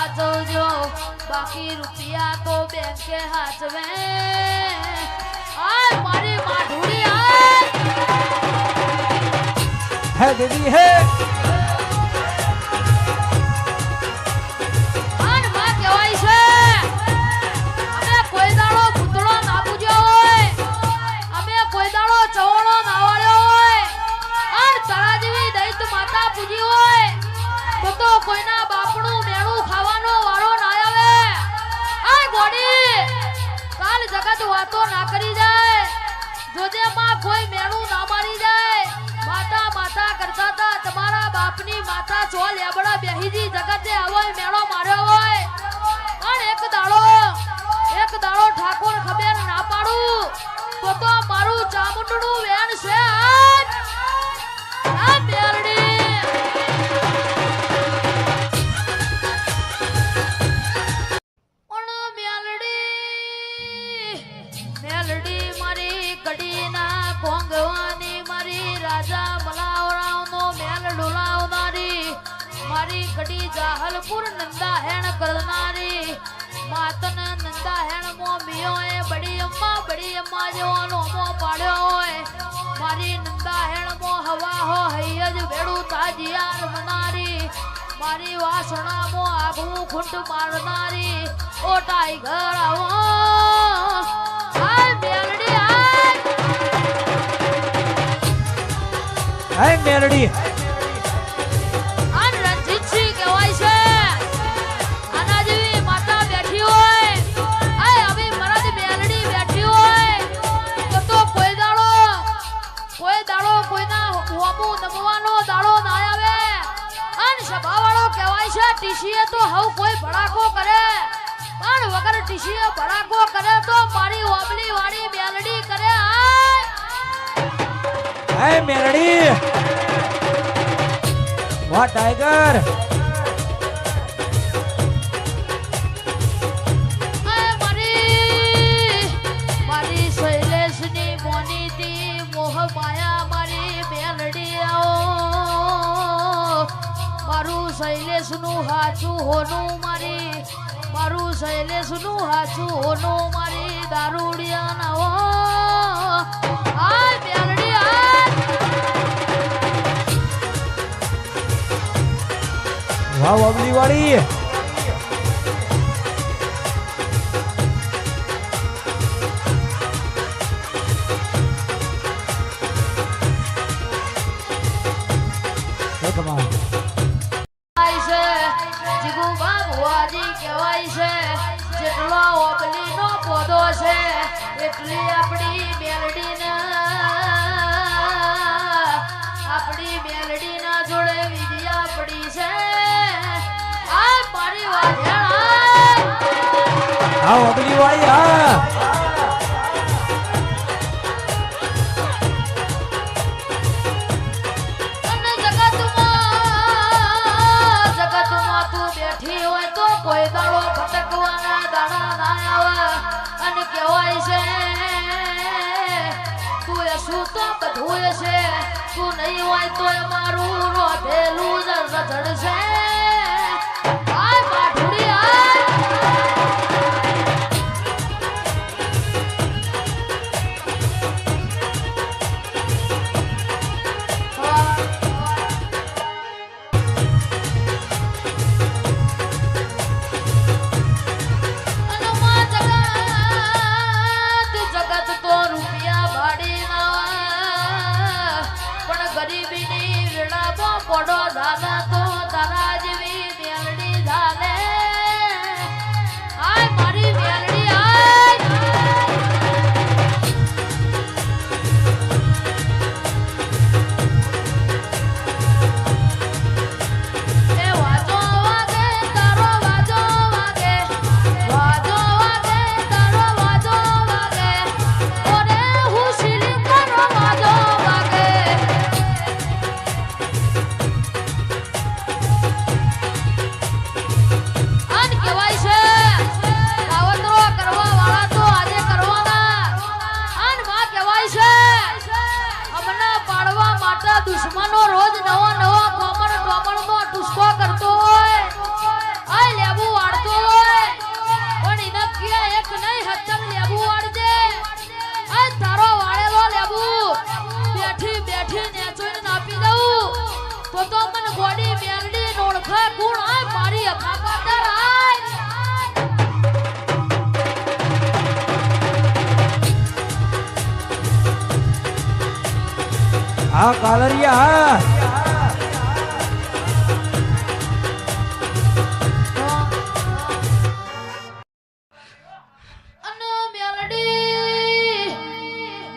હાચવજો બાકી રૂપિયા તો બેંકે હાચવે આય મારી માઢુડી આય હે દેવી હે કોઈના બાપનું મેણું ખાવાનો વાળો ના આવે આ ગોડી કાલ જગત વાતો ના કરી જાય જોજે માં કોઈ મેણું ના મારી જાય માતા માતા કરતા હતા તમારા બાપની માતા ચો લેબડા બેહીજી જગતે આવો મેણો માર્યો હોય પણ એક દાડો ઠાકોર ખબર ના પાડું તો મારું ચામુંડનું વેણ છે આ મેરડી કડી જાહલપુર નંદા હેણ કરનારી માતન નંદા હેણ મો મિયો એ બડી અમ્મા જેવાનો મો પાડ્યો હોય મારી નંદા હેણ મો હવા હો હૈયજ વેડું તાજિયાર મનારી મારી વાસણા મો આગવું ખૂંટ મારનારી ઓ ટાઈગર આવો હાય મેલડી હાય મેલડી ટીસીએ તો હવ કોઈ ભડાકો કરે પણ વગર ટીસીએ ભડાકો કરે તો મારી ઓબલી વાળી મેલડી કરે હાય મેલડી વાહ ટાઈગર મારી શૈલેષની મોનીતી મોહ માયા મારી મેલડી આવો મારું શૈલેષનું હાચું હોનું મારું શૈલેષનું હાચું હોનું મારી દારૂડિયા નાવો હાય મેલડી વાહ ઓબલી વાળી એટલી આપણી મેલડીના જોડે વિદ્યા પડી છે આ મારી વાઘેણા આ ઓબલી વાળી હા જગતમાં તું બેઠી હોય તો કોઈ દાડો ભટકવાના દાડા ના આવે અને કહેવાય છે તું એ શું તો બધું છે તું નહીં હોય તો મારું રોધેલું જ રઝળશે આય માઠુડી આય ગરીબીની વેળામાં પડો દાદા તો તારા જેવી મેલડી ધાલે આય મારી મેલડી દુશ્મનો રોજ નવો કોમણ ટોમણનો ટુસ્કો કરતો હોય આ લેવું તો મને ગોડી મેલડી નોળખે ગુણ આય મારી અખા પાદર આય હા કાલરિયા અને મેલડી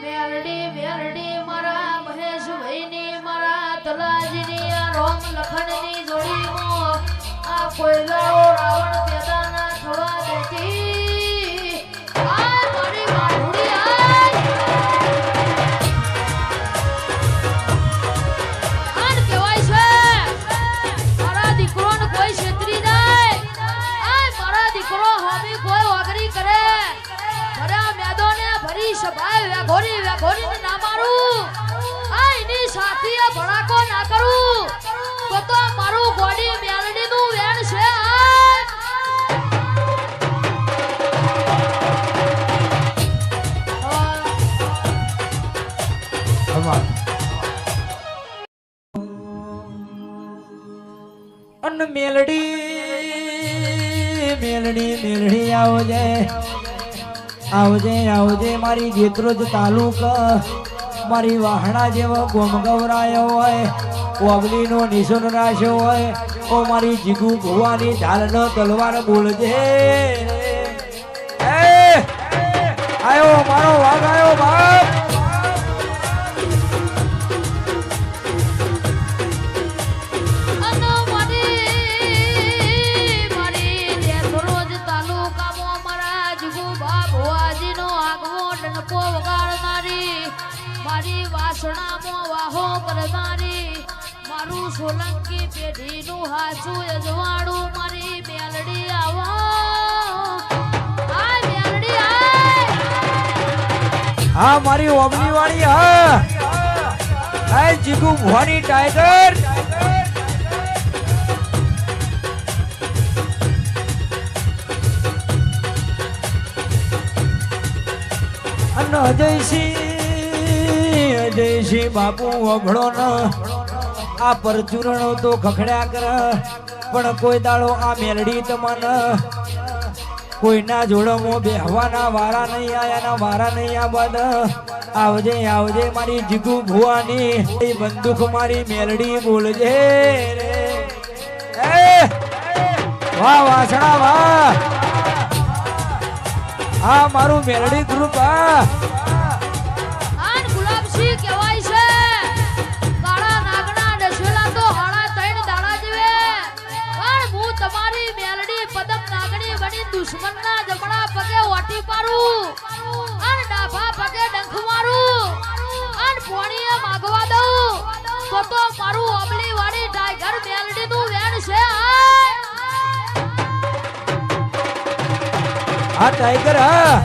મેલડી મેલડી મારા મહેશભાઈની મારા તલાજીની આ રોમ લખણની જોડીમાં આ કોયલાઓ રાવણ પેદા ના થવા દેતી આય મારી માઢુડી આય આન કહેવાય છે મારા દીકરોને કોઈ છેતરી જાય આય મારા દીકરો હોમી કોઈ વાગરી કરે ભર્યા મેદોને ભરી સભાય વેઘોરી ના મારું આ એની સાથીએ ભડાકો ના કરું તો મારું ગોડી મેલડીનું વેણ છે અન મેલડી મેલડી મેલડી આવજે આવજે આવજે મારી જેત્રોજ તાલુકા મારી વાહણા જેવો ગોમ ગવરાયો હોય ઓગલીનો નિશાન રાખ્યો હોય ઓ મારી જીગુ ભુવાની ઢાલનો તલવાર બોલજે આયો મારો વાઘ આયો બાપ અને મારી જેતરોજ તાલુકામાં મારા જુગુબા ભુવાજીનો આગવો ડંકો વગાડનારી મારી વાસણામાં વાહો કરનારી મારું સોલંકી પેઢીનું હાચું અજવાળું મારી મેલડી આવો આય મેલડી આય હા મારી ઓબલી વાળી હા આય જીગુ ભુવાની ટાઈગર અન અજયસિંહ બાપુ ઓભળો ન આ પરચુરણો તો ખખડ્યા કર પણ કોઈ દાડો આ મેલડી તમને કોઈના જોડમાં બેહવાના વારા નહીં આયાના વારા નહીં આ બદ આવજે આવજે મારી જીગુ ભુવાની એ બંદૂક મારી મેલડી બોલજે રે એ વાહ વાસણા વાહ આ મારું મેલડી ગ્રુપ આ આન ગુલાબસિંહ કહેવાય છે કાળા નાગના ડસેલા તો હાડા ત્રણ દાડા જેવે પણ હું તમારી મેલડી પદમ નાગણી બની દુશ્મનના જમણા પગે ઓટી પાડું અને ડાભા પગે ડંખ મારું અને પોણીએ માગવા દઉં તો મારું અમલી વાળી ટાઈગર મેલડીનું વેણ છે આ ટાઈગર હા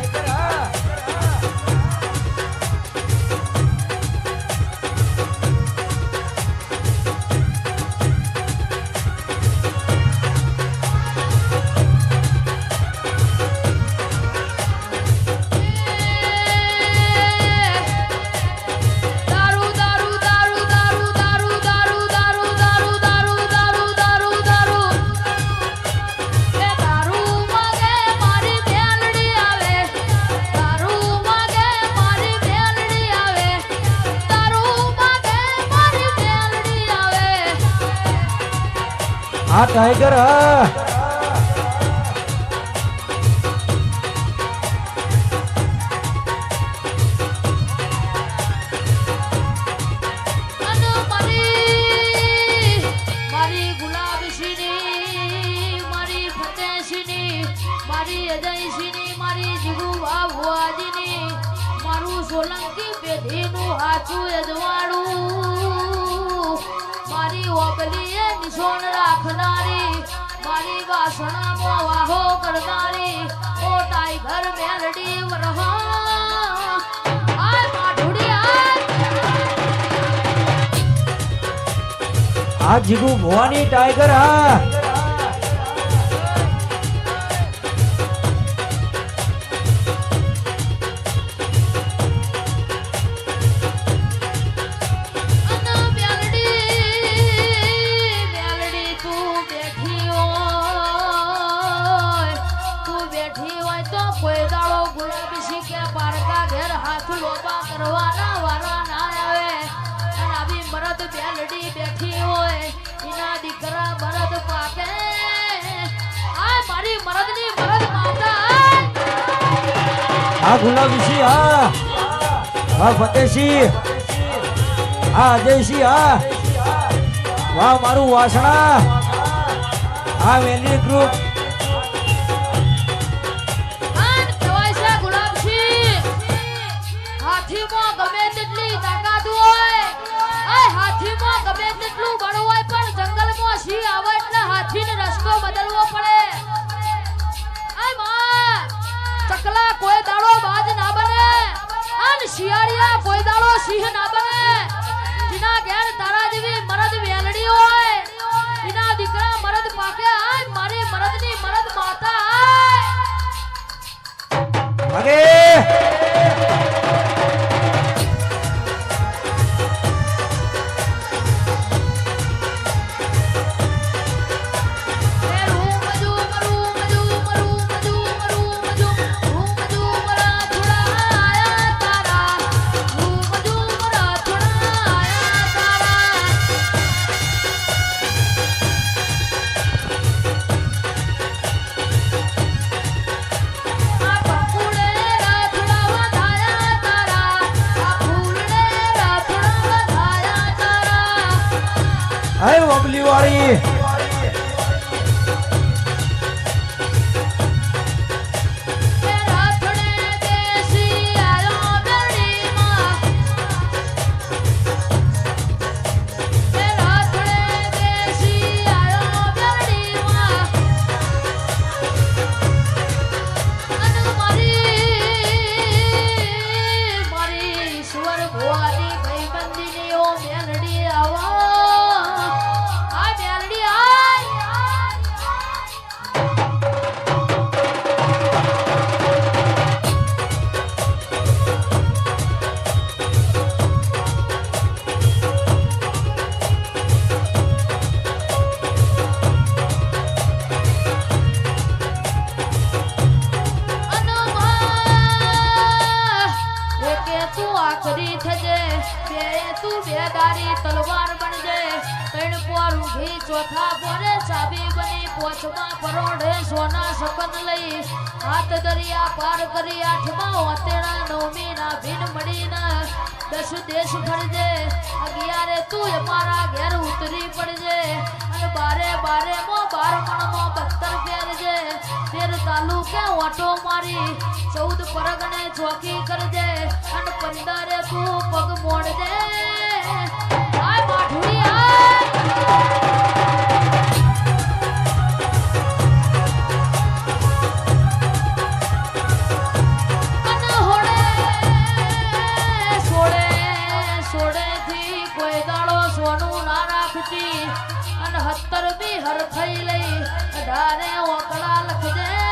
દારૂ દારૂ દારૂ દારૂ દારૂ દારૂ દારૂ દારૂ દારૂ દારૂ દારૂ દારૂ એ દારૂ માગે મારી મેલડી આવે દારૂ માગે મારી મેલડી આવે દારૂ માગે મારી મેલડી આવે આ ટાઈગર હા અને મારી ગુલાબસિંહની મારી ફતેહસિંહની મારી અજયસિંહની મારી જીગુબા ભુવાજીની મારું સોલંકી પેઢીનું હાચું અજવાળું મારી ઓબલીએ નિશાન રાખનારી મારી વાસણામાં વાહો કરનારી ઓ ટાઈગર મેલડી વરહા આય માઢુડી આય આ જીગુ ભુવાની ટાઈગર હા અને મેલડી કરવાના વારા ના આવે અને આવી મરદ બેલડી બેઠી હોય એના દીકરા મરદ પાકે આ મારી મરદની મરદ માતા હા ગુલાબસિંહ હા હા ફતેહસિંહ હા અજયસિંહ હા વાહ મારું વાસણા હા વેલી ગ્રુપ આન કહેવાય છે ગુલાબસિંહ હાથીમાં ગમે તેટલી તાકાત હોય આ હાથીમાં ગમે તેટલું બળ હોય પણ જંગલમાં સિંહ આવે એટલે હાથીને રસ્તો બદલવો પડે આ માં ચકલા કોઈ દાડો બાજ ના બને અને શિયાળિયા કોઈ દાડો સિંહ ના બને જીના ઘેર તારા જેવી મરદ વેલડી હોય જીના દીકરા મરદ પાકે આય મારી મરદની મરદ માતા આય અરે હાય વબલી વાળી આખરી થજે બે તું બેદારી તલવાર બનજે ત્રણ પોર ઉભી ચોથા પોરે ચાબી બની પોચમાં પરોઢે સોના સપન લઈ હાથ દરિયા પાર કરી આઠમાં ઓતેણા નવમી ના ભીન મળીને 10 દેશ ફરજે અગિયારે તું અમારા ઘેર ઉતરી પડજે અને બારે બારે મો 12 મણમાં 72 પહેરજે 13 તાલુકે ઓટો મારી 14 પરગણે ચોકી કરજે અને 15 તું પગ મોડજે આય માઠુડી આય અને 70 બી હરખઈ લઈ 18 ઓકળા લખજે